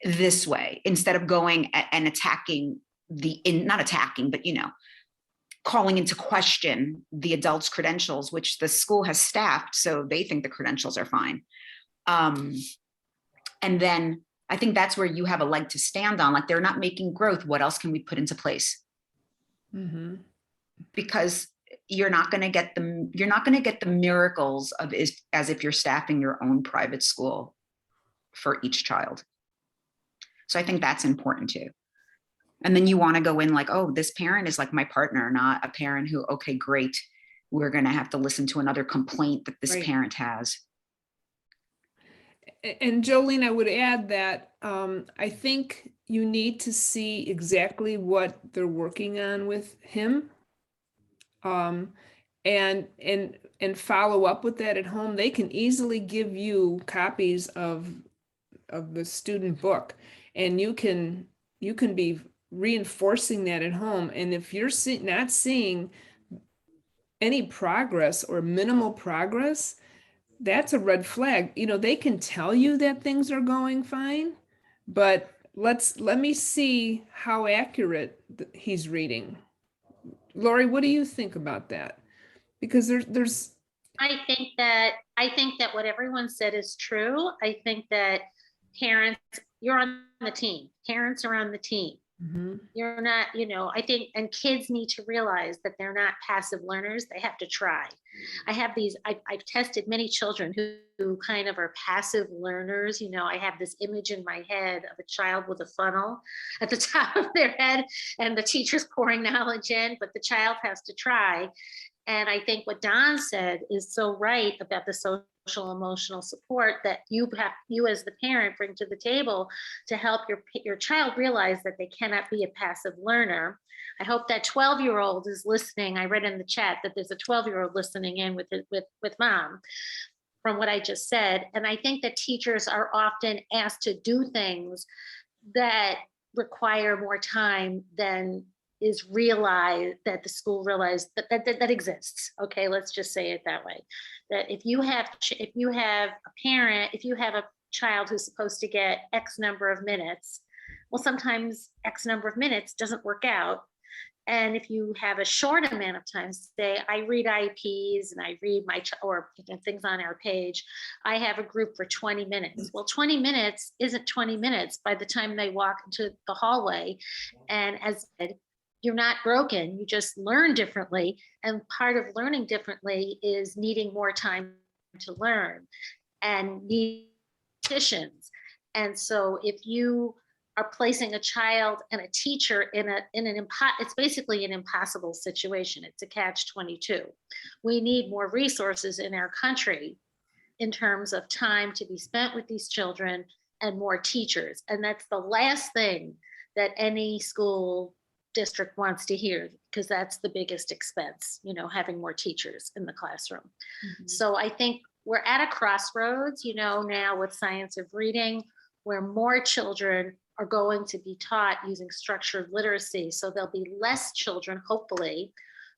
this way, instead of going and attacking not attacking, but, you know, calling into question the adult's credentials, which the school has staffed, so they think the credentials are fine. And then I think that's where you have a leg to stand on. Like, they're not making growth. What else can we put into place? Because you're not going to get the miracles of as if you're staffing your own private school for each child. So I think that's important too. And then you want to go in like, oh, this parent is like my partner, not a parent who, okay, great, we're going to have to listen to another complaint that this parent has. And Jolene, I would add that I think you need to see exactly what they're working on with him, and follow up with that at home. They can easily give you copies of the student book, and you can be reinforcing that at home. And if you're not seeing any progress or minimal progress, that's a red flag. You know, they can tell you that things are going fine, but let me see how accurate he's reading. Lori, what do you think about that? Because there's I think that what everyone said is true. I think that parents, you're on the team. Parents are on the team. You're not, you know, I think, and kids need to realize that they're not passive learners. They have to try. I've tested many children who kind of are passive learners. You know, I have this image in my head of a child with a funnel at the top of their head and the teacher's pouring knowledge in, but the child has to try. And I think what Don said is so right about the social emotional support that you as the parent bring to the table to help your child realize that they cannot be a passive learner. I hope that 12-year-old is listening. I read in the chat that there's a 12-year-old listening in with mom. from what I just said. And I think that teachers are often asked to do things that require more time than is realized, that the school realized that exists. Okay, let's just say it that way. That if you have a child who's supposed to get X number of minutes, well, sometimes X number of minutes doesn't work out. And if you have a short amount of time, say I read IEPs and I read or things on our page, I have a group for 20 minutes. Well, 20 minutes isn't 20 minutes by the time they walk into the hallway. And as you're not broken, you just learn differently. And part of learning differently is needing more time to learn and need repetitions. And so if you are placing a child and a teacher it's basically an impossible situation. It's a catch-22. We need more resources in our country in terms of time to be spent with these children and more teachers. And that's the last thing that any school district wants to hear, because that's the biggest expense, having more teachers in the classroom. Mm-hmm. So I think we're at a crossroads, now with science of reading, where more children are going to be taught using structured literacy. So there'll be less children, hopefully,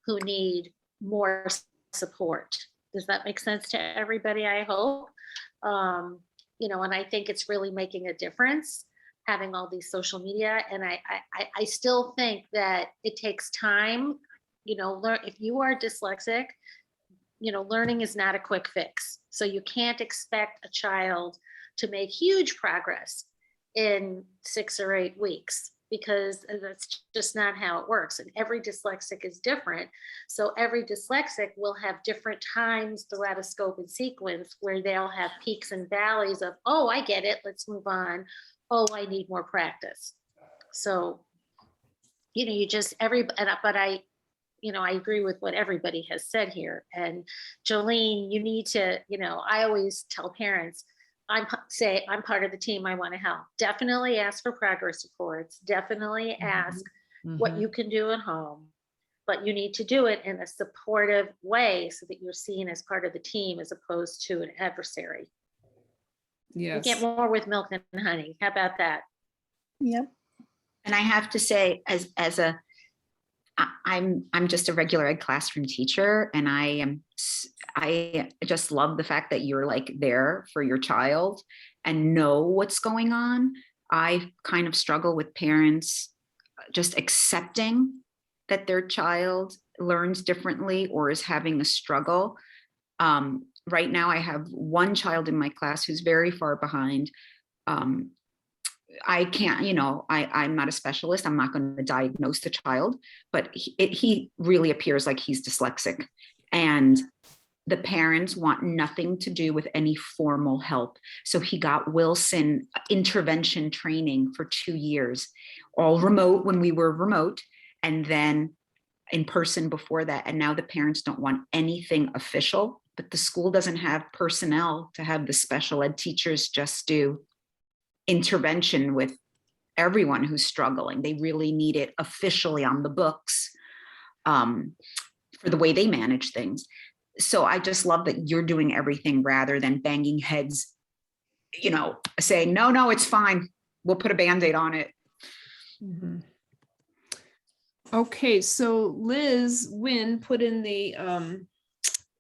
who need more support. Does that make sense to everybody? I hope. And I think it's really making a difference having all these social media. And I still think that it takes time, if you are dyslexic, learning is not a quick fix. So you can't expect a child to make huge progress in 6 or 8 weeks, because that's just not how it works. And every dyslexic is different. So every dyslexic will have different times throughout a scope and sequence where they'll have peaks and valleys of, oh, I get it, let's move on. Oh, I need more practice. So, but I agree with what everybody has said here. And Jolene, you need to, I always tell parents, I'm part of the team, I want to help. Definitely ask for progress reports. Definitely ask what you can do at home, but you need to do it in a supportive way so that you're seen as part of the team as opposed to an adversary. Yes. You get more with milk than honey. How about that? Yep. And I have to say, I'm just a regular ed classroom teacher, and I just love the fact that you're there for your child and know what's going on. I kind of struggle with parents just accepting that their child learns differently or is having a struggle. Right now, I have one child in my class who's very far behind. I can't, I'm not a specialist. I'm not going to diagnose the child, but he really appears like he's dyslexic. And the parents want nothing to do with any formal help. So he got Wilson intervention training for 2 years, all remote when we were remote, and then in person before that. And now the parents don't want anything official, but the school doesn't have personnel to have the special ed teachers just do intervention with everyone who's struggling. They really need it officially on the books for the way they manage things. So I just love that you're doing everything rather than banging heads, saying, no, it's fine. We'll put a Band-Aid on it. Mm-hmm. Okay, so Liz Winn put in the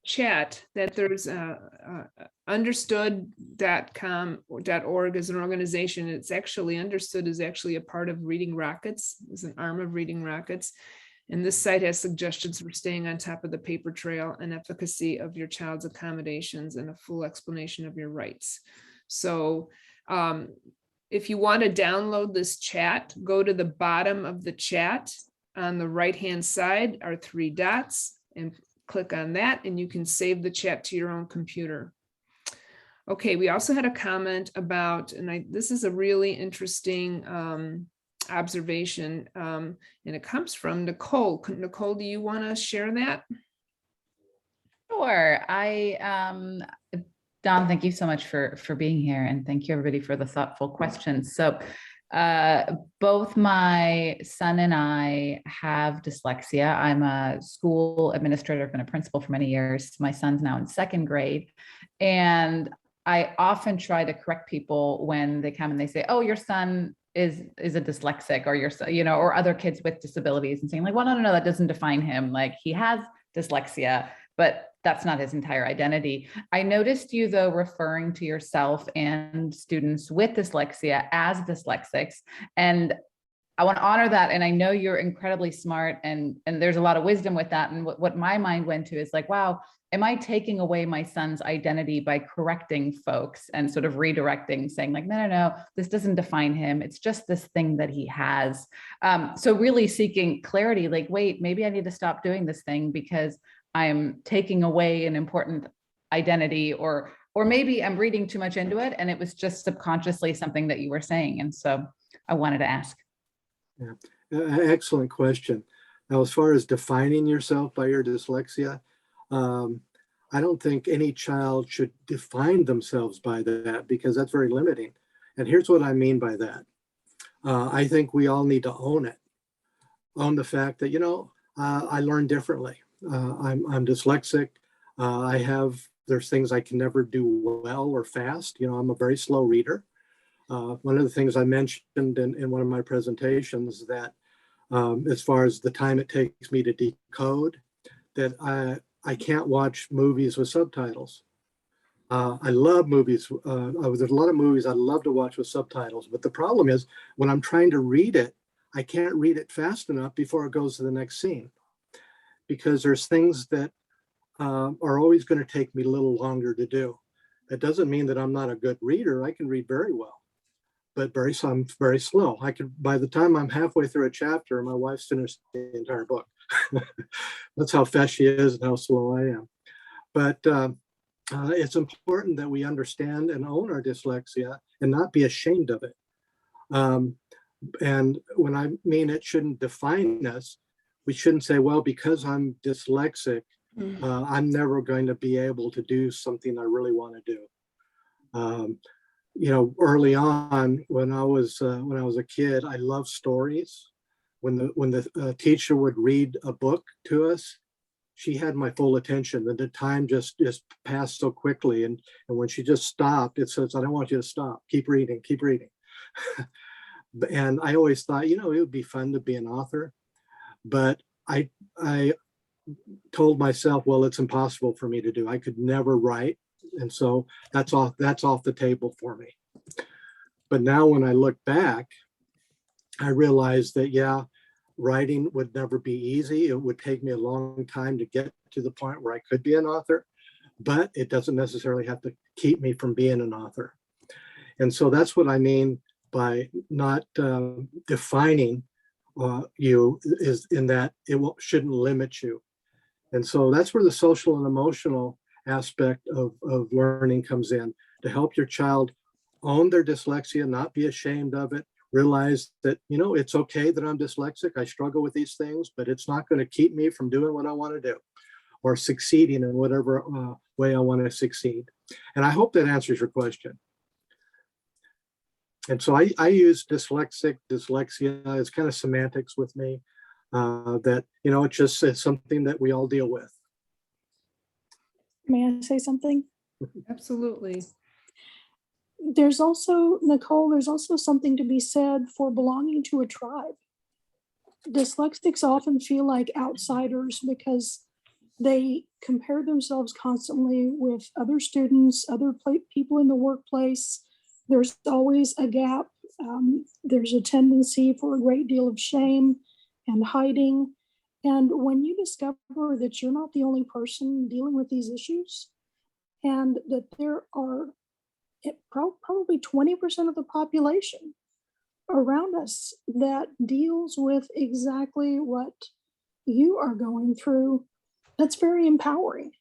chat that there's understood.com.org as an organization. It's actually Understood is actually a part of Reading Rockets, is an arm of Reading Rockets. And this site has suggestions for staying on top of the paper trail and efficacy of your child's accommodations and a full explanation of your rights. So if you want to download this chat, go to the bottom of the chat. On the right-hand side are 3 dots and click on that, and you can save the chat to your own computer. Okay, we also had a comment about, and this is a really interesting observation, and it comes from Nicole. Nicole, do you want to share that? Sure. Don, thank you so much for being here, and thank you everybody for the thoughtful questions. So both my son and I have dyslexia. I'm a school administrator, I've been a principal for many years. My son's now in 2nd grade. And I often try to correct people when they come and they say, oh, your son is a dyslexic, or your son, or other kids with disabilities, and saying like, well, no, that doesn't define him. Like, he has dyslexia, but that's not his entire identity. I noticed you, though, referring to yourself and students with dyslexia as dyslexics. And I want to honor that. And I know you're incredibly smart, and there's a lot of wisdom with that. And what my mind went to is like, wow, am I taking away my son's identity by correcting folks and sort of redirecting, saying like, no, this doesn't define him. It's just this thing that he has. So really seeking clarity, like, wait, maybe I need to stop doing this thing because I'm taking away an important identity, or maybe I'm reading too much into it and it was just subconsciously something that you were saying. And so I wanted to ask. Yeah, excellent question. Now, as far as defining yourself by your dyslexia, I don't think any child should define themselves by that, because that's very limiting. And here's what I mean by that. I think we all need to own it. Own the fact that, I learn differently. I'm dyslexic. There's things I can never do well or fast. I'm a very slow reader. One of the things I mentioned in one of my presentations, that as far as the time it takes me to decode, that I can't watch movies with subtitles. I love movies. There's a lot of movies I love to watch with subtitles, but the problem is when I'm trying to read it, I can't read it fast enough before it goes to the next scene, because there's things that are always going to take me a little longer to do. That doesn't mean that I'm not a good reader. I can read very well, but I'm very slow. By the time I'm halfway through a chapter, my wife's finished the entire book. That's how fast she is and how slow I am. But it's important that we understand and own our dyslexia and not be ashamed of it. And when I mean it shouldn't define us, we shouldn't say, well, because I'm dyslexic, I'm never going to be able to do something I really want to do. Early on, when I was a kid, I loved stories. When the teacher would read a book to us, she had my full attention, and the time just passed so quickly. And when she just stopped, it says, I don't want you to stop. Keep reading, keep reading. And I always thought, it would be fun to be an author. But I told myself, well, it's impossible for me to do. I could never write. And so that's off the table for me. But now when I look back, I realized that, writing would never be easy. It would take me a long time to get to the point where I could be an author, but it doesn't necessarily have to keep me from being an author. And so that's what I mean by not defining you, is in that it shouldn't limit you. And so that's where the social and emotional aspect of learning comes in, to help your child own their dyslexia, not be ashamed of it, realize that, it's okay that I'm dyslexic. I struggle with these things, but it's not going to keep me from doing what I want to do or succeeding in whatever way I want to succeed. And I hope that answers your question. And so I use dyslexia. It's kind of semantics with me, that, it's something that we all deal with. May I say something? Absolutely. There's also, Nicole, there's also something to be said for belonging to a tribe. Dyslexics often feel like outsiders because they compare themselves constantly with other students, other people in the workplace. There's always a gap. There's a tendency for a great deal of shame and hiding. And when you discover that you're not the only person dealing with these issues, and that there are probably 20% of the population around us that deals with exactly what you are going through, that's very empowering.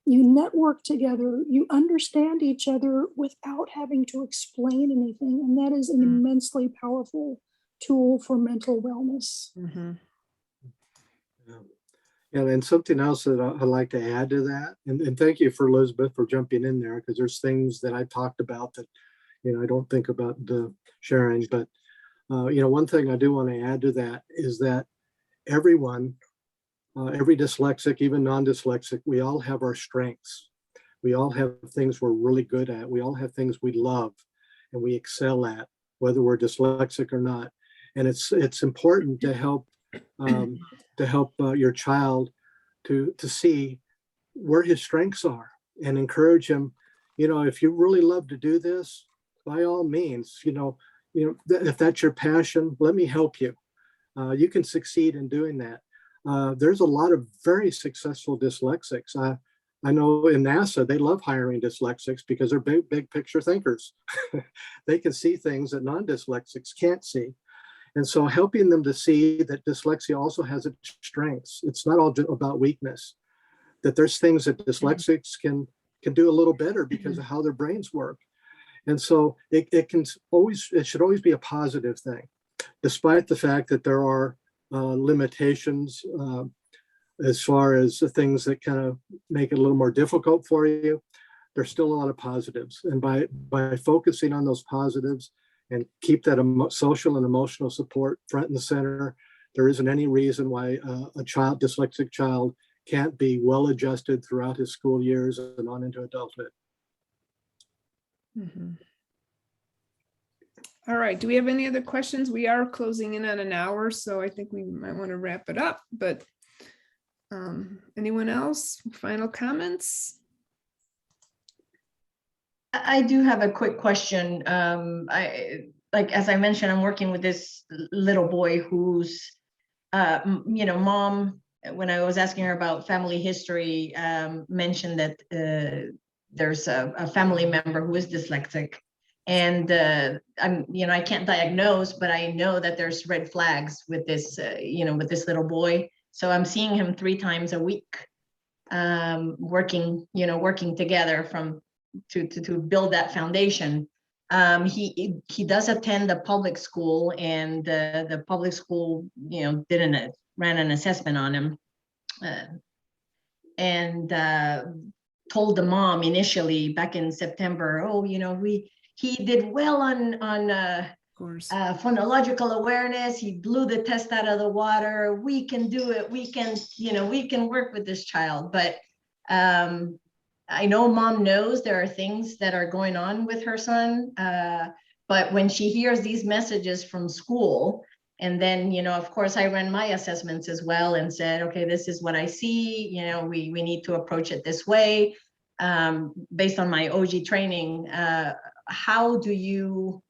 You network together, you understand each other without having to explain anything. And that is an immensely powerful tool for mental wellness. Mm-hmm. Yeah, and something else that I'd like to add to that, and thank you for Elizabeth for jumping in there, because there's things that I talked about that, I don't think about sharing. But, one thing I do want to add to that is that everyone, every dyslexic, even non-dyslexic, we all have our strengths. We all have things we're really good at. We all have things we love and we excel at, whether we're dyslexic or not. And it's important to help your child to see where his strengths are and encourage him. If you really love to do this, by all means, if that's your passion, let me help you. You can succeed in doing that. There's a lot of very successful dyslexics. I know in NASA, they love hiring dyslexics because they're big picture thinkers. They can see things that non-dyslexics can't see. And so helping them to see that dyslexia also has its strengths. It's not all about weakness, that there's things that dyslexics can do a little better because of how their brains work. And so it should always be a positive thing, despite the fact that there are limitations as far as the things that kind of make it a little more difficult for you. There's still a lot of positives. And by focusing on those positives and keep that social and emotional support front and center, there isn't any reason why a dyslexic child can't be well adjusted throughout his school years and on into adulthood. Mm-hmm. All right. Do we have any other questions? We are closing in on an hour, so I think we might want to wrap it up. But anyone else? Final comments? I do have a quick question. As I mentioned, I'm working with this little boy who's, mom, when I was asking her about family history, mentioned that there's a family member who is dyslexic. And I can't diagnose, but I know that there's red flags with this, with this little boy. So I'm seeing him 3 times a week, working together to build that foundation. He does attend a public school, and the public school, ran an assessment on him, and told the mom initially back in September, he did well on phonological awareness. He blew the test out of the water. We can do it. We can work with this child. But I know mom knows there are things that are going on with her son. But when she hears these messages from school, and then, of course, I ran my assessments as well and said, okay, this is what I see. We need to approach it this way. Based on my OG training, how do you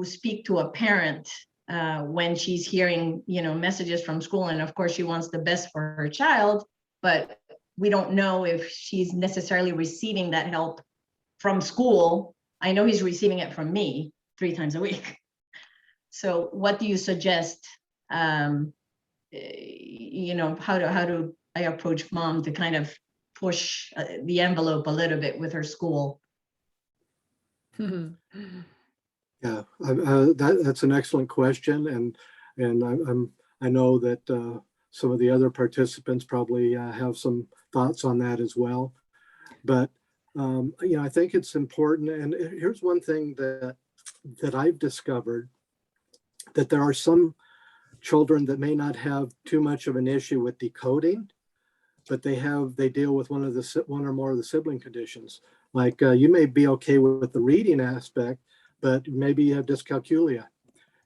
speak to a parent when she's hearing, messages from school? And of course, she wants the best for her child, but we don't know if she's necessarily receiving that help from school. I know he's receiving it from me 3 times a week. So what do you suggest? How do I approach mom to kind of push the envelope a little bit with her school? Yeah, that's an excellent question, and I know that some of the other participants probably have some thoughts on that as well. But I think it's important. And here's one thing that I've discovered, that there are some children that may not have too much of an issue with decoding, but they deal with one or more of the sibling conditions. Like you may be okay with the reading aspect, but maybe you have dyscalculia.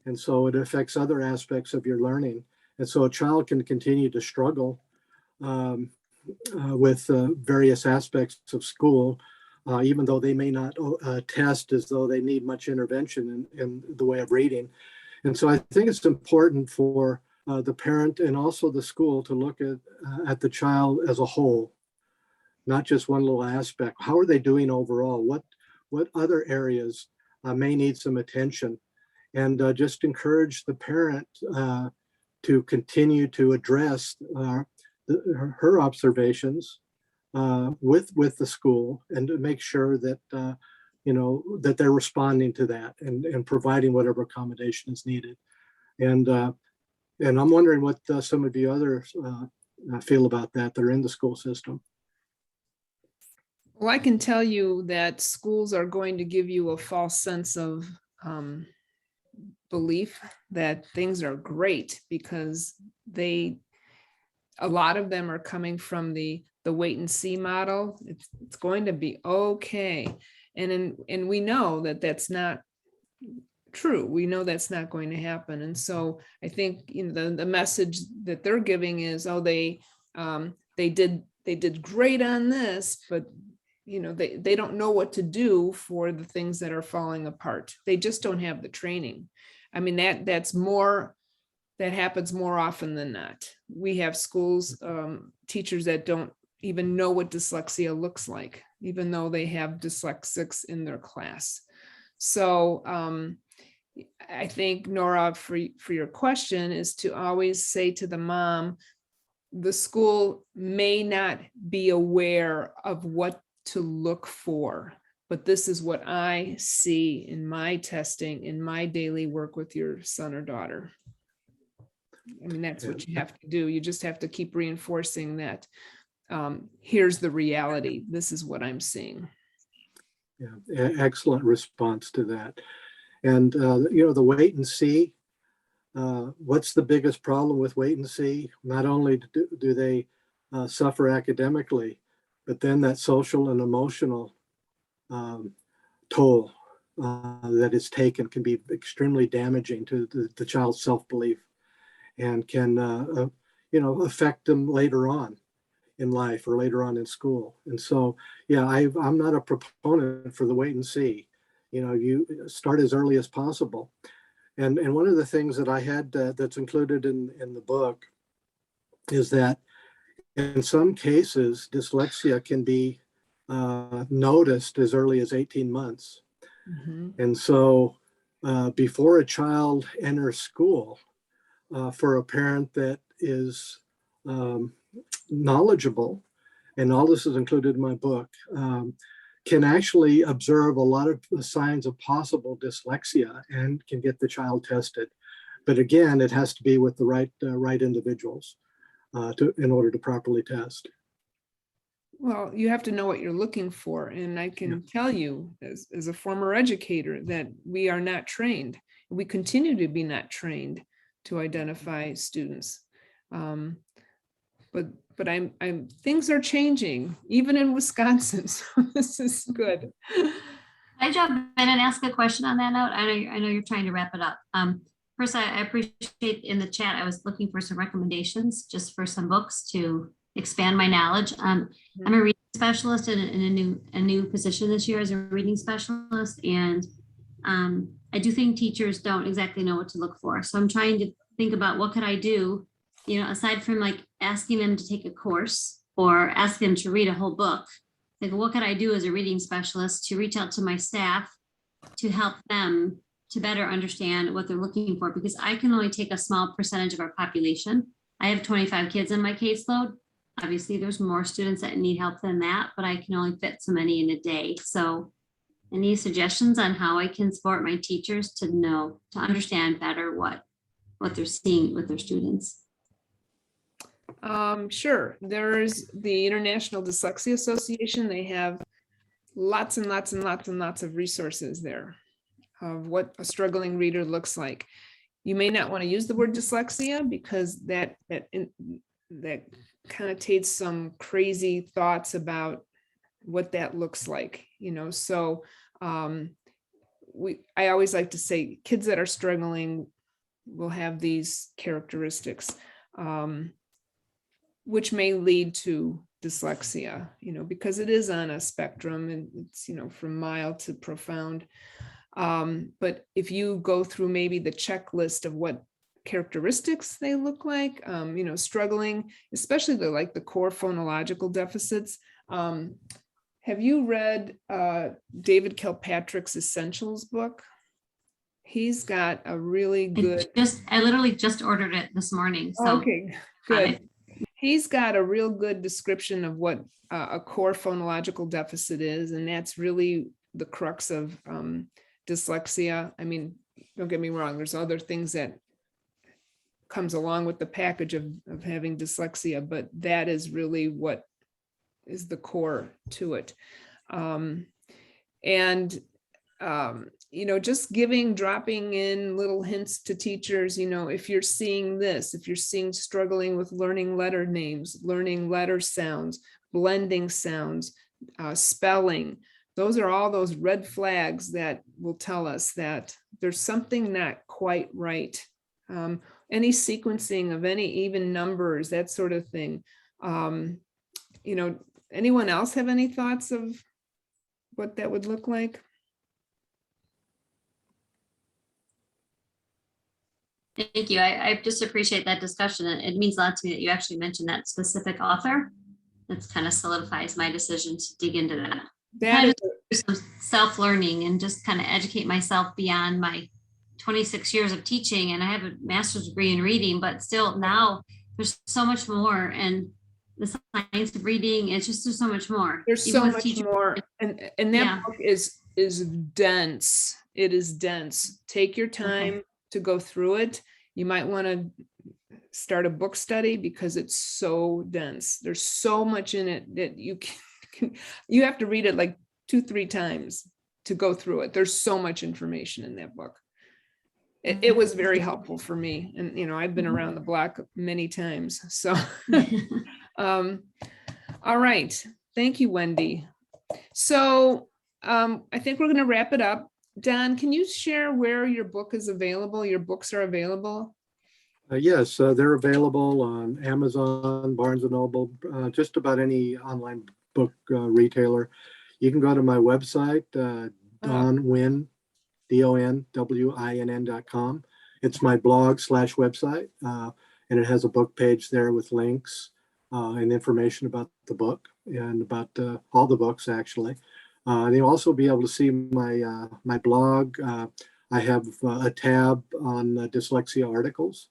And so it affects other aspects of your learning. And so a child can continue to struggle with various aspects of school, even though they may not test as though they need much intervention in the way of reading. And so I think it's important for the parent and also the school to look at the child as a whole, not just one little aspect. How are they doing overall? What other areas may need some attention? And just encourage the parent to continue to address her observations with the school, and to make sure that that they're responding to that and providing whatever accommodation is needed. And I'm wondering what some of the others feel about that are in the school system. Well, I can tell you that schools are going to give you a false sense of belief that things are great, because a lot of them are coming from the the wait and see model, it's going to be okay. And we know that that's not true. We know that's not going to happen. And so I think, the message that they're giving is, oh, they did great on this, but they don't know what to do for the things that are falling apart. They just don't have the training. I mean, that happens more often than not. We have schools, teachers that don't even know what dyslexia looks like, even though they have dyslexics in their class. So I think, Nora, for your question is to always say to the mom, the school may not be aware of what to look for, but this is what I see in my testing, in my daily work with your son or daughter. I mean, that's what you have to do. You just have to keep reinforcing that. Here's the reality. This is what I'm seeing. Yeah, excellent response to that. And, the wait and see, what's the biggest problem with wait and see? Not only do they suffer academically, but then that social and emotional toll that is taken can be extremely damaging to the child's self-belief, and can, affect them later on in life or later on in school. And so, yeah, I'm not a proponent for the wait and see. You start as early as possible. And one of the things that I had that's included in the book is that in some cases, dyslexia can be noticed as early as 18 months. Mm-hmm. And so before a child enters school, for a parent that is knowledgeable, and all this is included in my book, can actually observe a lot of signs of possible dyslexia and can get the child tested. But again, it has to be with the right individuals in order to properly test. Well, you have to know what you're looking for. And I can tell you as a former educator that we are not trained. We continue to be not trained to identify students. But I'm things are changing, even in Wisconsin. So this is good. Can I jump in and ask a question on that note? I know you're trying to wrap it up. First, I appreciate in the chat, I was looking for some recommendations just for some books to expand my knowledge. I'm a reading specialist in a new position this year as a reading specialist. And I do think teachers don't exactly know what to look for. So I'm trying to think about what could I do, aside from like asking them to take a course or ask them to read a whole book. Like, what could I do as a reading specialist to reach out to my staff to help them to better understand what they're looking for? Because I can only take a small percentage of our population. I have 25 kids in my caseload. Obviously, there's more students that need help than that, but I can only fit so many in a day. So any suggestions on how I can support my teachers to understand better what they're seeing with their students? Sure. There's the International Dyslexia Association. They have lots and lots and lots and lots of resources there of what a struggling reader looks like. You may not want to use the word dyslexia because that connotates some crazy thoughts about what that looks like, so I always like to say kids that are struggling will have these characteristics, which may lead to dyslexia, because it is on a spectrum and it's, from mild to profound. But if you go through maybe the checklist of what characteristics they look like, struggling, especially the core phonological deficits. Have you read David Kilpatrick's Essentials book? He's got a really good. I literally just ordered it this morning. So okay, good. He's got a real good description of what a core phonological deficit is, and that's really the crux of dyslexia. I mean, don't get me wrong, there's other things that comes along with the package of having dyslexia, but that is really what is the core to it. Just dropping in little hints to teachers, if you're seeing this, if you're struggling with learning letter names, learning letter sounds, blending sounds, spelling. Those are all those red flags that will tell us that there's something not quite right. Any sequencing of any even numbers, that sort of thing. Anyone else have any thoughts of what that would look like? Thank you. I just appreciate that discussion. It means a lot to me that you actually mentioned that specific author. That's kind of solidifies my decision to dig into that. That is Some self-learning and just kind of educate myself beyond my 26 years of teaching. And I have a master's degree in reading, but still now there's so much more. And the science of reading, there's so much more. There's Even so with much teachers- more. And that Yeah. book is dense. It is dense. Take your time to go through it. You might want to start a book study because it's so dense. There's so much in it that you have to read it like 2-3 times to go through it. There's so much information in that book. It was very helpful for me. And, I've been around the block many times. So, all right. Thank you, Wendy. So I think we're going to wrap it up. Don, can you share where your book is available? Your books are available? Yes, they're available on Amazon, Barnes & Noble, just about any online book retailer. You can go to my website, Don Winn, DONWINN.com. It's my blog/website, and it has a book page there with links and information about the book and about all the books, actually. And you'll also be able to see my blog. I have a tab on dyslexia articles.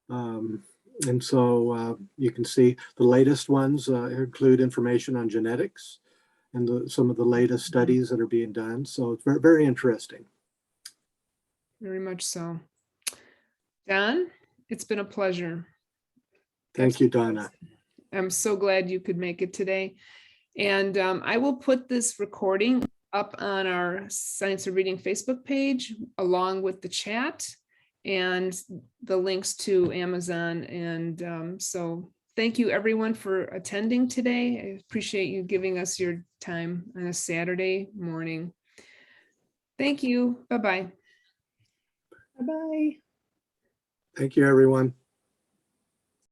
And so you can see the latest ones include information on genetics and some of the latest studies that are being done. So it's very, very interesting. Very much so. Don, it's been a pleasure. Thank you, Donna. I'm so glad you could make it today. And I will put this recording up on our Science of Reading Facebook page, along with the chat and the links to Amazon. And so thank you everyone for attending today. I appreciate you giving us your time on a Saturday morning. Thank you. Bye-bye. Bye-bye. Thank you, everyone.